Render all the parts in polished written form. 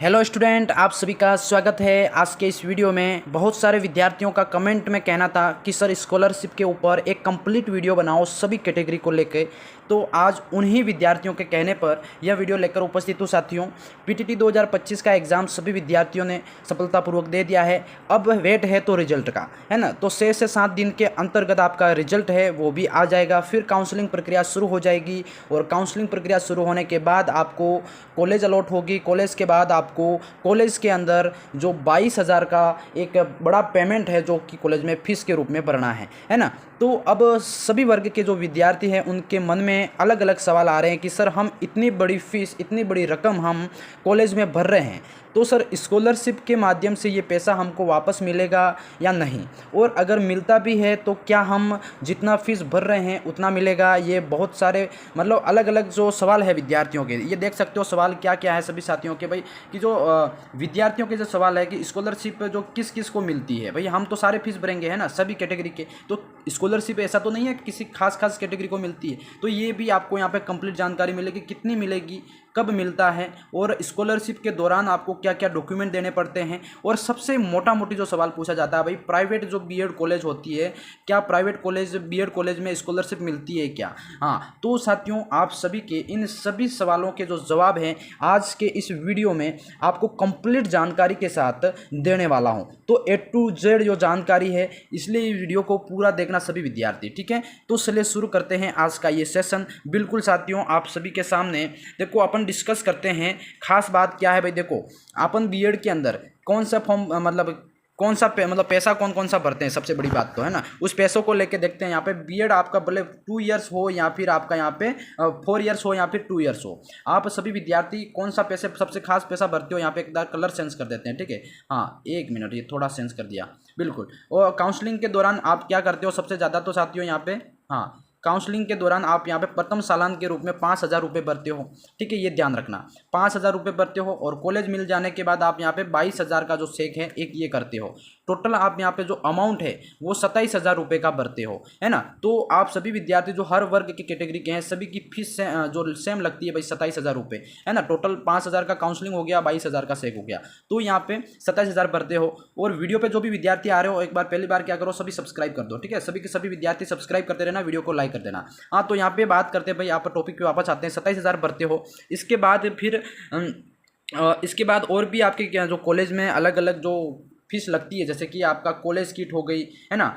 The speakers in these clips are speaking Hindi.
हेलो स्टूडेंट, आप सभी का स्वागत है। आज के इस वीडियो में बहुत सारे विद्यार्थियों का कमेंट में कहना था कि सर स्कॉलरशिप के ऊपर एक कंप्लीट वीडियो बनाओ सभी कैटेगरी को लेके। तो आज उन्हीं विद्यार्थियों के कहने पर यह वीडियो लेकर उपस्थित हूँ। साथियों, पीटीटी 2025 का एग्ज़ाम सभी विद्यार्थियों ने सफलतापूर्वक दे दिया है। अब वेट है तो रिजल्ट का, है ना। तो 6 से 7 दिन के अंतर्गत आपका रिजल्ट है वो भी आ जाएगा। फिर काउंसलिंग प्रक्रिया शुरू हो जाएगी और काउंसलिंग प्रक्रिया शुरू होने के बाद आपको कॉलेज अलॉट होगी। कॉलेज के बाद आपको कॉलेज के अंदर जो 22,000 का एक बड़ा पेमेंट है जो कि कॉलेज में फ़ीस के रूप में भरना है ना। तो अब सभी वर्ग के जो विद्यार्थी हैं उनके मन में अलग अलग सवाल आ रहे हैं कि सर हम इतनी बड़ी फ़ीस, इतनी बड़ी रकम हम कॉलेज में भर रहे हैं, तो सर स्कॉलरशिप के माध्यम से ये पैसा हमको वापस मिलेगा या नहीं, और अगर मिलता भी है तो क्या हम जितना फ़ीस भर रहे हैं उतना मिलेगा। ये बहुत सारे मतलब अलग अलग जो सवाल है विद्यार्थियों के, ये देख सकते हो सवाल क्या क्या है सभी साथियों के भाई। कि जो विद्यार्थियों के जो सवाल है कि स्कॉलरशिप जो किस किस को मिलती है। भाई हम तो सारे फीस भरेंगे, है ना, सभी कैटेगरी के, तो स्कॉलरशिप ऐसा तो नहीं है किसी खास कैटेगरी को मिलती है। तो ये भी आपको यहाँ पे कंप्लीट जानकारी मिलेगी, कितनी मिलेगी, कब मिलता है, और स्कॉलरशिप के दौरान आपको क्या क्या डॉक्यूमेंट देने पड़ते हैं। और सबसे मोटा मोटी जो सवाल पूछा जाता है भाई, प्राइवेट जो बीएड कॉलेज होती है, क्या प्राइवेट कॉलेज बीएड कॉलेज में स्कॉलरशिप मिलती है क्या। हाँ, तो साथियों आप सभी के इन सभी सवालों के जो जवाब हैं आज के इस वीडियो में आपको कंप्लीट जानकारी के साथ देने वाला हूं। तो A to Z जो जानकारी है, इसलिए वीडियो को पूरा देखना सभी विद्यार्थी, ठीक है। तो चलिए शुरू करते हैं आज का ये सेशन। बिल्कुल साथियों, आप सभी के सामने देखो अपन डिस्कस करते हैं। खास बात क्या है भाई, देखो अपन बीएड के अंदर कौन सा फॉर्म मतलब कौन सा पैसा कौन कौन सा भरते हैं, सबसे बड़ी बात तो है ना। उस पैसों को लेके देखते हैं। यहाँ पे बीएड आपका भले 2 इयर्स हो या फिर आपका यहाँ पे 4 इयर्स हो या फिर 2 इयर्स हो, आप सभी विद्यार्थी कौन सा पैसे सबसे खास पैसा भरते हो। यहाँ पे एक बार कलर सेंस कर देते हैं, ठीक है। हाँ, 1 मिनट, ये थोड़ा सेंस कर दिया, बिल्कुल। और काउंसलिंग के दौरान आप क्या करते हो सबसे ज़्यादा, तो साथियों यहाँ पे, हाँ, काउंसलिंग के दौरान आप यहाँ पे प्रथम सालान के रूप में 5,000 रुपये भरते हो, ठीक है, ये ध्यान रखना। 5,000 रुपये भरते हो और कॉलेज मिल जाने के बाद आप यहाँ पे 22,000 का जो चेक है एक ये करते हो। टोटल आप यहाँ पे जो अमाउंट है वो 27,000 रुपये का भरते हो, है ना। तो आप सभी विद्यार्थी जो हर वर्ग की कैटेगरी के हैं सभी की फीस जो सेम लगती है भाई 27,000 रुपये, है ना। टोटल 5,000 का काउंसलिंग हो गया, 22,000 का चेक हो गया, तो यहाँ पे 27,000 भरते हो। और वीडियो पे जो भी विद्यार्थी आ रहे हो, एक बार पहली बार क्या करो, सभी सब्सक्राइब कर दो, ठीक है। सभी के सभी विद्यार्थी सब्सक्राइब करते रहना, वीडियो को लाइक कर देना। हाँ, तो यहाँ पे बात करते हैं भाई, आप टॉपिक पे वापस आते हैं। 27,000 भरते हो। इसके बाद फिर इसके बाद और भी आपके क्या जो कॉलेज में अलग अलग जो फीस लगती है, जैसे कि आपका कॉलेज किट हो गई, है ना,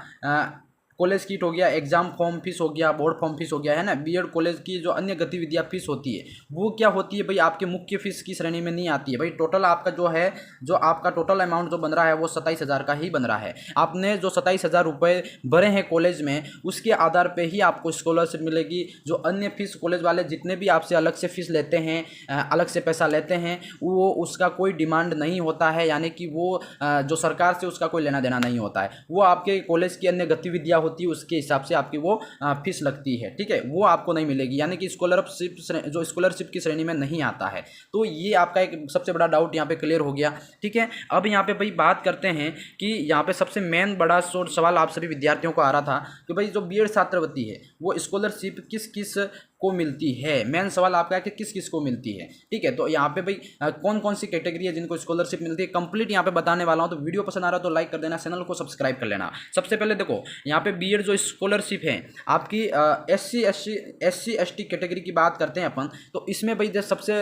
कॉलेज किट हो गया, एग्जाम फॉर्म फीस हो गया, बोर्ड फॉर्म फीस हो गया, है ना। बीएड कॉलेज की जो अन्य गतिविधियां फीस होती है वो क्या होती है भाई, आपके मुख्य फीस की श्रेणी में नहीं आती है भाई। टोटल आपका जो है, जो आपका टोटल अमाउंट जो बन रहा है वो 27,000 का ही बन रहा है। आपने जो 27,000 रुपये भरे हैं कॉलेज में, उसके आधार पर ही आपको स्कॉलरशिप मिलेगी। जो अन्य फीस कॉलेज वाले जितने भी आपसे अलग से फीस लेते हैं, अलग से पैसा लेते हैं, वो उसका कोई डिमांड नहीं होता है, यानी कि वो जो सरकार से उसका कोई लेना देना नहीं होता है। वो आपके कॉलेज की अन्य गतिविधियाँ होती है उसके हिसाब से आपकी वो फीस लगती है, ठीक है, वो आपको नहीं मिलेगी, यानी कि स्कॉलरशिप की श्रेणी में नहीं आता है। तो ये आपका एक सबसे बड़ा डाउट यहाँ पे क्लियर हो गया, ठीक है। अब यहाँ पे भाई बात करते हैं कि यहाँ पे सबसे मेन बड़ा सवाल आप सभी विद्यार्थियों को आ रहा था कि भाई जो बीएड छात्रवृत्ति है वो स्कॉलरशिप किस किस को मिलती है। मेन सवाल आपका है कि किस किस को मिलती है, ठीक है। तो यहाँ पे भाई कौन कौन सी कैटेगरी है जिनको स्कॉलरशिप मिलती है, कंप्लीट यहाँ पे बताने वाला हूँ। तो वीडियो पसंद आ रहा है तो लाइक कर देना, चैनल को सब्सक्राइब कर लेना। सबसे पहले देखो यहाँ पे बीएड जो स्कॉलरशिप है आपकी एससी एसटी कैटेगरी की बात करते हैं अपन, तो इसमें भाई सबसे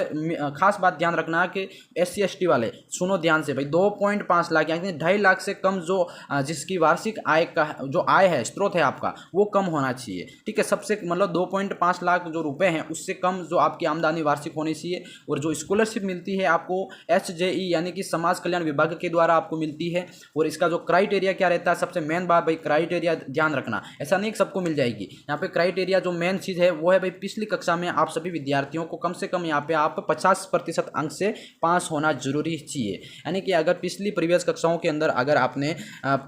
खास बात ध्यान रखना है कि एससी एसटी वाले सुनो ध्यान से भाई, 2.5 लाख यानी 2.5 लाख से कम जो जिसकी वार्षिक आय का जो आय है, स्रोत है आपका, वो कम होना चाहिए, ठीक है। सबसे मतलब 2.5 लाख जो रुपए हैं उससे कम जो आपकी आमदनी वार्षिक होनी चाहिए। और जो स्कॉलरशिप मिलती है आपको एचजेई यानी कि समाज कल्याण विभाग के द्वारा आपको मिलती है। और इसका जो क्राइटेरिया क्या रहता है, सबसे मेन बात भाई क्राइटेरिया ध्यान रखना, ऐसा नहीं कि सबको मिल जाएगी। यहाँ पे क्राइटेरिया जो मेन चीज़ है वो है भाई, पिछली कक्षा में आप सभी विद्यार्थियों को कम से कम यहाँ पे आप 50% अंक से पास होना जरूरी चाहिए। यानी कि अगर पिछली प्रीवियस कक्षाओं के अंदर अगर आपने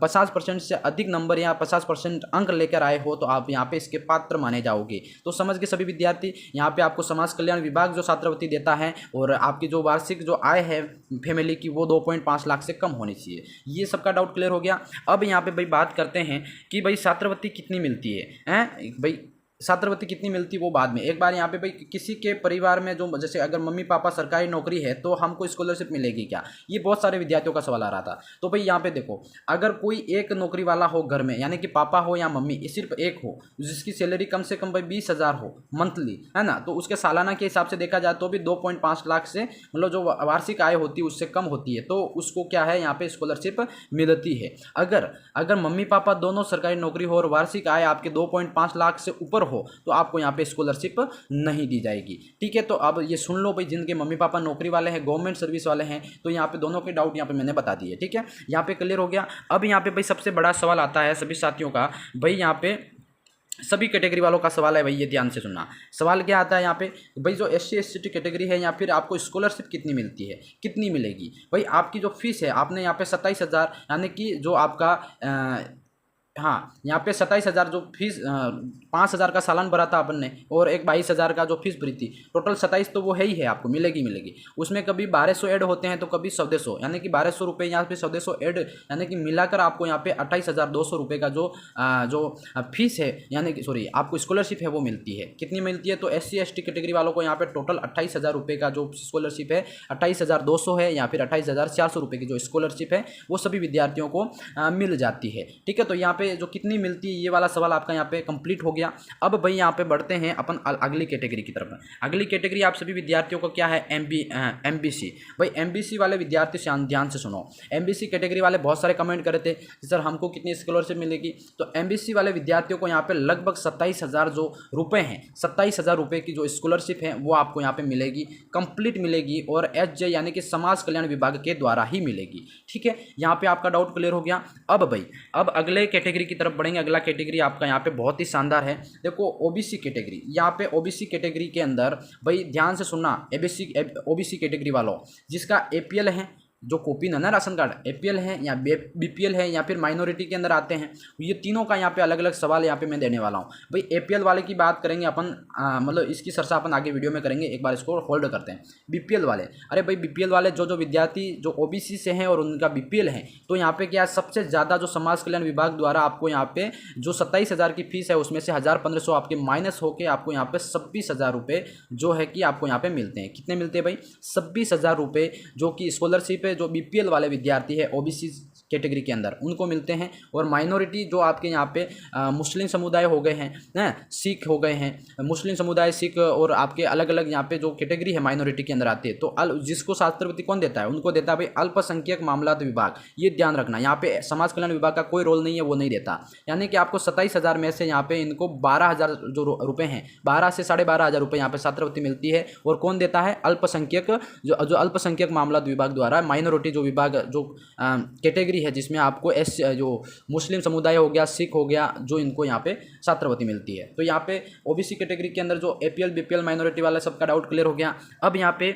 50% से अधिक नंबर या 50% अंक लेकर आए हो तो आप यहाँ पे इसके पात्र माने जाओगे। तो समझ के सभी विद्यार्थी, यहाँ पे आपको समाज कल्याण विभाग जो छात्रवृत्ति देता है और आपकी जो वार्षिक जो आय है फैमिली की वो 2.5 लाख से कम होनी चाहिए। ये सबका डाउट क्लियर हो गया। अब यहाँ पे भाई बात करते हैं कि भाई छात्रवृत्ति कितनी मिलती है भाई। छात्रवृत्ति कितनी मिलती वो बाद में। एक बार यहाँ पे भाई किसी के परिवार में जो जैसे अगर मम्मी पापा सरकारी नौकरी है तो हमको स्कॉलरशिप मिलेगी क्या, ये बहुत सारे विद्यार्थियों का सवाल आ रहा था। तो भाई यहाँ पे देखो, अगर कोई एक नौकरी वाला हो घर में, यानी कि पापा हो या मम्मी, सिर्फ एक हो जिसकी सैलरी कम से कम भाई 20,000 हो मंथली, है ना, तो उसके सालाना के हिसाब से देखा जाए तो भी 2.5 लाख से मतलब जो वार्षिक आय होती है उससे कम होती है, तो उसको क्या है यहाँ पे स्कॉलरशिप मिलती है। अगर मम्मी पापा दोनों सरकारी नौकरी हो और वार्षिक आय आपके 2.5 लाख से ऊपर हो तो आपको यहाँ पे स्कॉलरशिप नहीं दी जाएगी। ठीक है, तो अब ये सुन लो भाई, जिनके मम्मी पापा नौकरी वाले हैं, गवर्नमेंट सर्विस वाले हैं, तो यहाँ पे दोनों के डाउट यहाँ पे मैंने बता दिए। ठीक है, यहाँ पे क्लियर हो गया। अब यहाँ पे भाई सबसे बड़ा सवाल आता है सभी साथियों का, भाई यहाँ पे सभी कैटेगरी वालों का सवाल है भाई, ये ध्यान से सुनना। सवाल क्या आता है यहाँ पे, भाई जो SC ST कैटेगरी है या फिर आपको स्कॉलरशिप कितनी मिलती है, कितनी मिलेगी। भाई आपकी जो फीस है, आपने यहाँ पे 27,000 यानी कि जो आपका हाँ यहाँ पे 27,000 जो फीस 5,000 का सालान भरा था अपन ने और एक 22,000 का जो फीस भरी थी, टोटल 27 तो वो है ही है, आपको मिलेगी। उसमें कभी 1200 ऐड होते हैं तो कभी 1,400, यानी कि 1200 रुपये यहाँ पे 1,400 ऐड, यानी कि मिलाकर आपको यहाँ पे 28,200 रुपये का जो फीस है, यानी कि सॉरी आपको स्कॉलरशिप है वो मिलती है। कितनी मिलती है, तो SC ST कैटेगरी वालों को यहाँ पे टोटल 28,000 रुपये का जो स्कॉलरशिप है 28,200 है या फिर 28,400 रुपये की जो स्कॉलरशिप है वो सभी विद्यार्थियों को मिल जाती है। ठीक है, तो यहाँ पे जो कितनी मिलती है ये वाला सवाल आपका यहाँ पे कंप्लीट हो गया। अब भाई यहाँ पे बढ़ते हैं अपन अगली कैटेगरी की तरफ। अगली कैटेगरी आप सभी विद्यार्थियों को क्या है, MBC। भाई MBC वाले विद्यार्थी ध्यान से सुनो। MBC कैटेगरी वाले बहुत सारे कमेंट करे थे सर हमको कितनी स्कॉलरशिप मिलेगी, तो MBC वाले विद्यार्थियों को यहाँ पे लगभग 27,000 जो रुपये हैं, 27,000 रुपये की जो स्कॉलरशिप है वो आपको यहाँ पे मिलेगी, कंप्लीट मिलेगी और SJ यानी कि समाज कल्याण विभाग के द्वारा ही मिलेगी। ठीक है, यहाँ पे आपका डाउट क्लियर हो गया। अब अगले कैटेगरी की तरफ बढ़ेंगे। अगला कैटेगरी आपका यहाँ पे बहुत ही शानदार है। देखो OBC कैटेगरी, यहाँ पे OBC कैटेगरी के अंदर भाई ध्यान से सुनना, OBC कैटेगरी वालों जिसका APL है, जो कॉपी ना राशन कार्ड, APL है या BPL है या फिर माइनॉरिटी के अंदर आते हैं, ये तीनों का यहाँ पे अलग अलग सवाल यहाँ पे मैं देने वाला हूँ। भाई APL वाले की बात करेंगे अपन, मतलब इसकी चर्चा अपन आगे वीडियो में करेंगे, एक बार इसको होल्ड करते हैं। BPL वाले, अरे भाई BPL वाले जो विद्यार्थी जो OBC से हैं और उनका BPL है, तो यहाँ पे क्या सबसे ज़्यादा जो समाज कल्याण विभाग द्वारा आपको यहाँ पे जो 27,000 की फीस है उसमें से 1,500 आपके माइनस होकर आपको यहाँ पे 26,000 रुपये जो है कि आपको यहाँ पे मिलते हैं। कितने मिलते हैं भाई, 26,000 रुपये जो कि स्कॉलरशिप जो BPL वाले विद्यार्थी है OBC कैटेगरी के अंदर उनको मिलते हैं। और माइनॉरिटी जो आपके यहाँ पे मुस्लिम समुदाय हो गए हैं, सिख हो गए हैं, मुस्लिम समुदाय, सिख और आपके अलग अलग यहाँ पे जो कैटेगरी है माइनॉरिटी के अंदर आती है, तो जिसको छात्रवृत्ति कौन देता है, उनको देता है भाई अल्पसंख्यक मामलात विभाग। ये ध्यान रखना, यहाँ पे समाज कल्याण विभाग का कोई रोल नहीं है, वो नहीं देता। यानी कि आपको 27,000 में से यहाँ पे इनको 12,000 जो रुपये हैं, 12 से 12,500 रुपये यहाँ पे छात्रवृत्ति मिलती है। और कौन देता है, अल्पसंख्यक जो अल्पसंख्यक मामलात विभाग द्वारा, माइनॉरिटी जो विभाग जो कैटेगरी है जिसमें आपको जो मुस्लिम समुदाय हो गया, सिख हो गया, जो इनको यहाँ पे छात्रवृत्ति मिलती है। तो यहाँ पे OBC कैटेगरी के अंदर जो APL BPL माइनॉरिटी वाला सबका डाउट क्लियर हो गया। अब यहाँ पे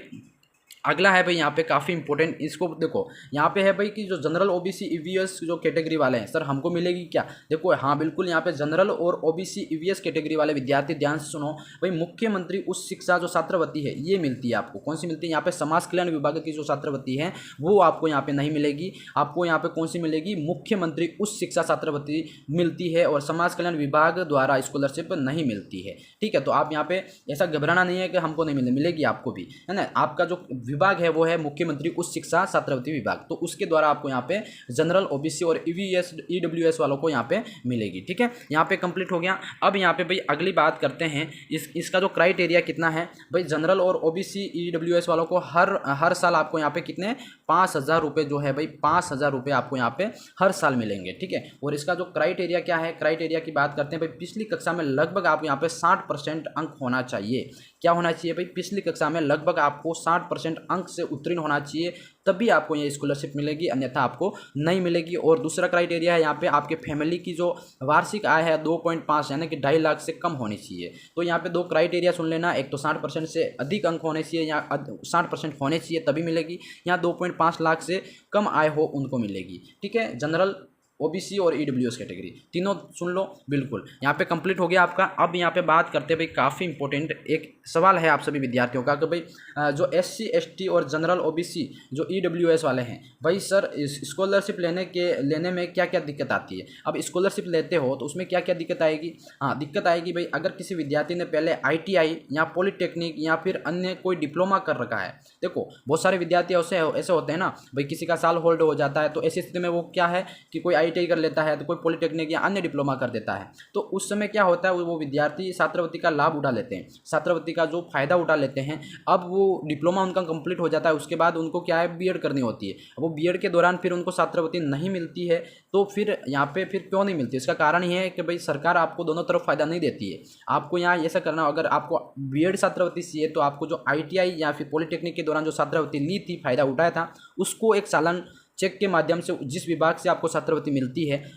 अगला है भाई यहाँ पे काफ़ी इंपॉर्टेंट, इसको देखो यहाँ पे है भाई कि जो जनरल OBC EVS जो कैटेगरी वाले हैं, सर हमको मिलेगी क्या। देखो हाँ बिल्कुल, यहाँ पे जनरल और OBC EVS कैटेगरी वाले विद्यार्थी ध्यान से सुनो भाई, मुख्यमंत्री उच्च शिक्षा जो छात्रवृत्ति है ये मिलती है आपको। कौन सी मिलती है, यहाँ पे समाज कल्याण विभाग की जो छात्रवृत्ति है वो आपको यहाँ पे नहीं मिलेगी। आपको यहाँ पे कौन सी मिलेगी, मुख्यमंत्री उच्च शिक्षा छात्रवृत्ति मिलती है और समाज कल्याण विभाग द्वारा स्कॉलरशिप नहीं मिलती है। ठीक है, तो आप यहाँ पे ऐसा घबराना नहीं है कि हमको नहीं मिलेगी, आपको भी है ना। आपका जो विभाग है वो है मुख्यमंत्री उच्च शिक्षा छात्रवृत्ति विभाग, तो उसके द्वारा आपको यहाँ पे जनरल OBC और EWS वालों को यहाँ पे मिलेगी। ठीक है, यहाँ पे कंप्लीट हो गया। अब यहाँ पे भाई अगली बात करते हैं, इसका जो क्राइटेरिया कितना है भाई, जनरल और OBC EWS वालों को हर साल आपको यहाँ पे कितने 5,000 रुपये जो है भाई, 5,000 रुपये आपको यहाँ पे हर साल मिलेंगे। ठीक है, और इसका जो क्राइटेरिया क्या है, क्राइटेरिया की बात करते हैं भाई, पिछली कक्षा में लगभग आप यहाँ पे 60% अंक होना चाहिए। क्या होना चाहिए भाई, पिछली कक्षा में लगभग आपको 60% अंक से उत्तीर्ण होना चाहिए, तभी आपको ये स्कॉलरशिप मिलेगी, अन्यथा आपको नहीं मिलेगी। और दूसरा क्राइटेरिया है यहाँ पे आपके फैमिली की जो वार्षिक आय है 2.5 यानी कि 2.5 लाख से कम होनी चाहिए। तो यहाँ पे दो क्राइटेरिया सुन लेना, एक तो 60% से अधिक अंक होने चाहिए या 60% होने चाहिए तभी मिलेगी, या 2.5 लाख से कम आय हो उनको मिलेगी। ठीक है, जनरल ओबीसी और ईडब्ल्यूएस कैटेगरी, तीनों सुन लो। बिल्कुल, यहाँ पे कंप्लीट हो गया आपका। अब यहाँ पे बात करते हैं भाई, काफ़ी इंपॉर्टेंट एक सवाल है आप सभी विद्यार्थियों का कि भाई जो एससी एसटी और जनरल ओबीसी जो ईडब्ल्यूएस वाले हैं, भाई सर स्कॉलरशिप लेने में क्या क्या दिक्कत आती है। अब स्कॉलरशिप लेते हो तो उसमें क्या क्या दिक्कत आएगी। हाँ, दिक्कत आएगी भाई, अगर किसी विद्यार्थी ने पहले ITI या पॉलिटेक्निक या फिर अन्य कोई डिप्लोमा कर रखा है। देखो बहुत सारे विद्यार्थी ऐसे होते हैं ना भाई, किसी का साल होल्ड हो जाता है, तो ऐसी स्थिति में वो क्या है कि कोई ITI कर लेता है, तो कोई पॉलिटेक्निक या अन्य डिप्लोमा कर देता है। तो उस समय क्या होता है, वो विद्यार्थी छात्रवृत्ति का लाभ उठा लेते हैं, छात्रवृत्ति का जो फायदा उठा लेते हैं। अब वो डिप्लोमा उनका कंप्लीट हो जाता है, उसके बाद उनको क्या है, बीएड करनी होती है। वो बीएड के दौरान फिर उनको छात्रवृत्ति नहीं मिलती है। तो फिर यहाँ पे फिर क्यों नहीं मिलती, इसका कारण ये है कि भाई सरकार आपको दोनों तरफ फायदा नहीं देती है। आपको यहाँ ऐसा करना, अगर आपको बीएड छात्रवृत्ति चाहिए तो आपको जो ITI या फिर पॉलिटेक्निक के दौरान जो छात्रवृत्ति ली थी, फायदा उठाया था, उसको एक चालान चेक के माध्यम से जिस विभाग से आपको छात्रवृत्ति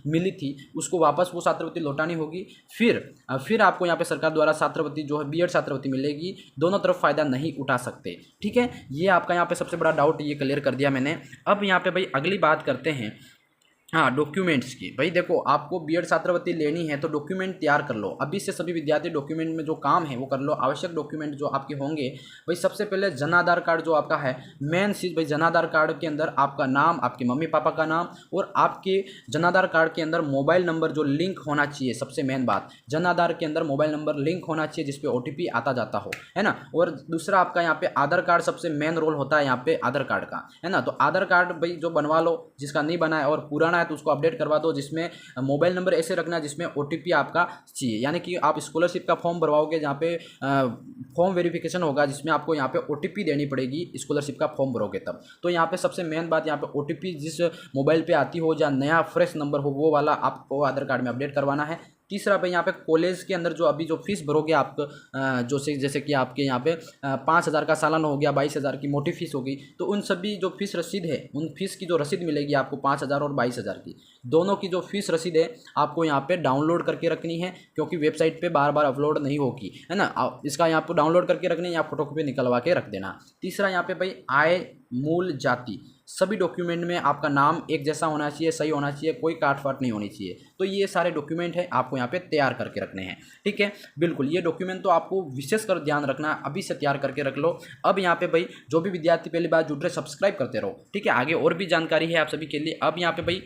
मिली थी, उसको वापस वो छात्रवृत्ति लौटानी होगी। फिर आपको यहाँ पे सरकार द्वारा छात्रवृत्ति जो है बीएड छात्रवृत्ति मिलेगी। दोनों तरफ फायदा नहीं उठा सकते। ठीक है, ये आपका यहाँ पे सबसे बड़ा डाउट ये क्लियर कर दिया मैंने। अब यहाँ पे भाई अगली बात करते हैं, हाँ, डॉक्यूमेंट्स की। भाई देखो, आपको बीएड छात्रवृत्ति लेनी है तो डॉक्यूमेंट तैयार कर लो। अभी से सभी विद्यार्थी डॉक्यूमेंट में जो काम है वो कर लो। आवश्यक डॉक्यूमेंट जो आपके होंगे, भाई सबसे पहले जन आधार कार्ड जो आपका है, मेन चीज़ भाई, जन आधार कार्ड के अंदर आपका नाम, आपके मम्मी पापा का नाम, और आपके जन आधार कार्ड के अंदर मोबाइल नंबर जो लिंक होना चाहिए। सबसे मेन बात, जन आधार के अंदर मोबाइल नंबर लिंक होना चाहिए जिसपे OTP आता जाता हो, है ना। और दूसरा आपका यहाँ पे आधार कार्ड, सबसे मेन रोल होता है यहाँ पे आधार कार्ड का, है ना। तो आधार कार्ड भाई जो बनवा लो, जिसका नहीं बना है और पुराना है तो उसको अपडेट करवा दो, जिसमें मोबाइल नंबर ऐसे रखना जिसमें OTP आपका चाहिए। यानी कि आप स्कॉलरशिप का फॉर्म भरवाओगे, जहाँ पे फॉर्म वेरिफिकेशन होगा, जिसमें आपको यहाँ पे OTP देनी पड़ेगी स्कॉलरशिप का फॉर्म भरोगे तब। तो यहाँ पे सबसे मेन बात, यहाँ पे OTP जिस मोबाइल पे आती हो, या नया फ्रेश नंबर हो, वो वाला आपको आधार कार्ड में अपडेट करवाना है। तीसरा भाई, यहाँ पे कॉलेज के अंदर जो अभी जो फीस भरोगे आप, जैसे कि आपके यहाँ पे 5,000 का सालाना हो गया, 22,000 की मोटी फीस होगी, तो उन सभी जो फीस रसीद है, उन फीस की जो रसीद मिलेगी आपको 5,000 और 22,000 की, दोनों की जो फीस रसीद है आपको यहाँ पे डाउनलोड करके रखनी है, क्योंकि वेबसाइट पे बार बार अपलोड नहीं होगी, है ना। इसका यहाँ पर डाउनलोड करके रखनी है या फोटोकॉपी निकलवा के रख देना। तीसरा यहाँ पे भाई, आय, मूल, जाति, सभी डॉक्यूमेंट में आपका नाम एक जैसा होना चाहिए, सही होना चाहिए, कोई काट फाट नहीं होनी चाहिए। तो ये सारे डॉक्यूमेंट है आपको यहाँ पे तैयार करके रखने हैं। ठीक है, बिल्कुल, ये डॉक्यूमेंट तो आपको विशेष कर ध्यान रखना, अभी से तैयार करके रख लो। अब यहाँ पे भाई, जो भी विद्यार्थी पहली बार जुड़ रहे, सब्सक्राइब करते रहो। ठीक है, आगे और भी जानकारी है आप सभी के लिए। अब यहाँ पे भाई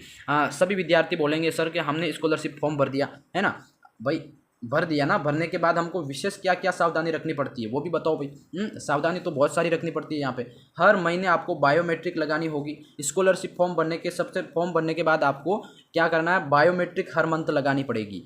सभी विद्यार्थी बोलेंगे सर कि हमने स्कॉलरशिप फॉर्म भर दिया, है ना। भाई भर दिया ना, भरने के बाद हमको विशेष क्या क्या सावधानी रखनी पड़ती है वो भी बताओ भाई। सावधानी तो बहुत सारी रखनी पड़ती है। यहाँ पे हर महीने आपको बायोमेट्रिक लगानी होगी। स्कॉलरशिप फॉर्म भरने के बाद आपको क्या करना है, बायोमेट्रिक हर मंथ लगानी पड़ेगी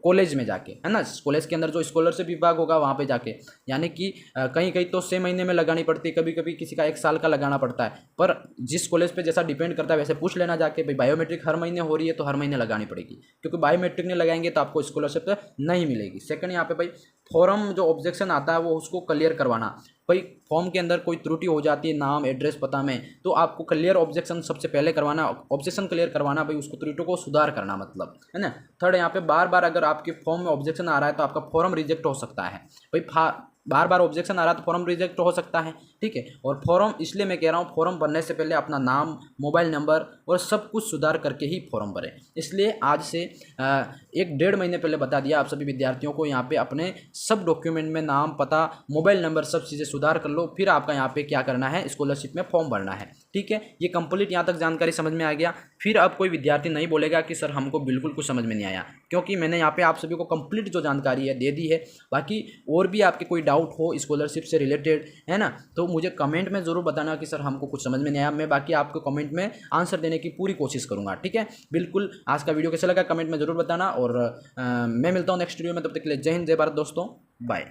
कॉलेज में जाके, है ना। कॉलेज के अंदर जो स्कॉलरशिप विभाग होगा वहाँ पे जाके, यानी कि कहीं कहीं तो 6 महीने में लगानी पड़ती है, कभी कभी किसी का 1 साल का लगाना पड़ता है। पर जिस कॉलेज पे जैसा डिपेंड करता है वैसे पूछ लेना जाके, भाई बायोमेट्रिक हर महीने हो रही है तो हर महीने लगानी पड़ेगी, क्योंकि बायोमेट्रिक नहीं लगाएंगे तो आपको स्कॉलरशिप नहीं मिलेगी। सेकंड, यहाँ पे भाई फॉर्म जो ऑब्जेक्शन आता है वो उसको क्लियर करवाना। भाई फॉर्म के अंदर कोई त्रुटि हो जाती है नाम, एड्रेस, पता में, तो आपको क्लियर ऑब्जेक्शन सबसे पहले करवाना। ऑब्जेक्शन क्लियर करवाना भाई, उसको त्रुटि को सुधार करना मतलब, है ना। थर्ड, यहाँ पे बार बार अगर आपके फॉर्म में ऑब्जेक्शन आ रहा है तो आपका फॉर्म रिजेक्ट हो सकता है। भाई बार बार ऑब्जेक्शन आ रहा है तो फॉर्म रिजेक्ट हो सकता है। ठीक है, और फॉर्म इसलिए मैं कह रहा हूँ, फॉर्म भरने से पहले अपना नाम, मोबाइल नंबर और सब कुछ सुधार करके ही फॉर्म भरें। इसलिए आज से 1-1.5 महीने पहले बता दिया आप सभी विद्यार्थियों को, यहाँ पे अपने सब डॉक्यूमेंट में नाम, पता, मोबाइल नंबर, सब चीज़ें सुधार कर लो। फिर आपका यहाँ पे क्या करना है, स्कॉलरशिप में फॉर्म भरना है। ठीक है, ये कंप्लीट यहाँ तक जानकारी समझ में आ गया। फिर अब कोई विद्यार्थी नहीं बोलेगा कि सर हमको बिल्कुल कुछ समझ में नहीं आया, क्योंकि मैंने यहाँ पे आप सभी को कंप्लीट जो जानकारी है दे दी है। बाकी और भी आपके कोई डाउट हो स्कॉलरशिप से रिलेटेड, है ना, तो मुझे कमेंट में ज़रूर बताना कि सर हमको कुछ समझ में नहीं आया। मैं बाकी आपको कमेंट में आंसर देने की पूरी कोशिश करूँगा। ठीक है, बिल्कुल। आज का वीडियो कैसा लगा कमेंट में ज़रूर बताना, और मैं मिलता हूँ नेक्स्ट वीडियो में। तब तक के लिए जय हिंद, जय भारत दोस्तों, बाय।